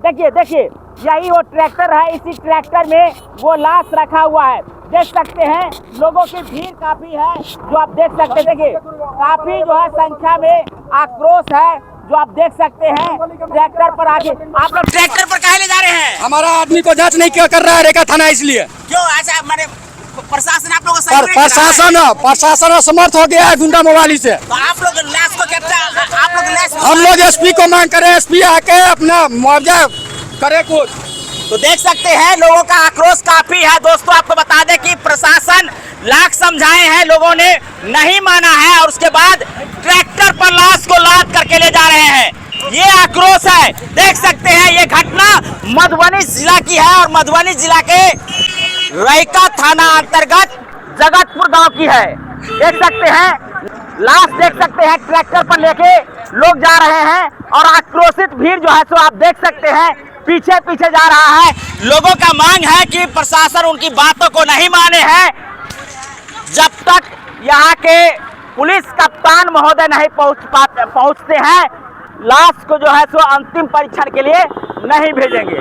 देखिए देखिए, यही वो ट्रैक्टर है। इसी ट्रैक्टर में वो लाश रखा हुआ है। देख सकते हैं लोगों की भीड़ काफी है, जो आप देख सकते हैं। देखिए काफी जो है संख्या में आक्रोश है, जो आप देख सकते हैं। ट्रैक्टर पर आके आप लोग ट्रैक्टर पर काहे ले जा रहे हैं? हमारा आदमी को जांच नहीं कर रहा है रेखा थाना, इसलिए। क्यों ऐसा? मैंने प्रशासन आप लोगों को प्रशासन असमर्थ हो गया है गुंडा मोबाइल से। तो आप लोग लाश को आप लोग लाश हम लोग एसपी को मांग करें, एसपी आके अपना मुआवजा करे कुछ। तो देख सकते हैं लोगों का आक्रोश काफी है। दोस्तों आपको बता दें कि प्रशासन लाख समझाए हैं, लोगों ने नहीं माना है और उसके बाद ट्रैक्टर पर लाश को लाद करके ले जा रहे हैं। ये आक्रोश है। देख सकते हैं ये घटना मधुबनी जिला की है और मधुबनी जिला के रैका थाना अंतर्गत जगतपुर गांव की है। देख सकते हैं लाश, देख सकते हैं ट्रैक्टर पर लेके लोग जा रहे हैं और आक्रोशित भीड़ जो है सो आप देख सकते हैं पीछे पीछे जा रहा है। लोगों का मांग है कि प्रशासन उनकी बातों को नहीं माने हैं। जब तक यहाँ के पुलिस कप्तान महोदय नहीं पहुँचते हैं, लाश को जो है सो अंतिम परीक्षण के लिए नहीं भेजेंगे।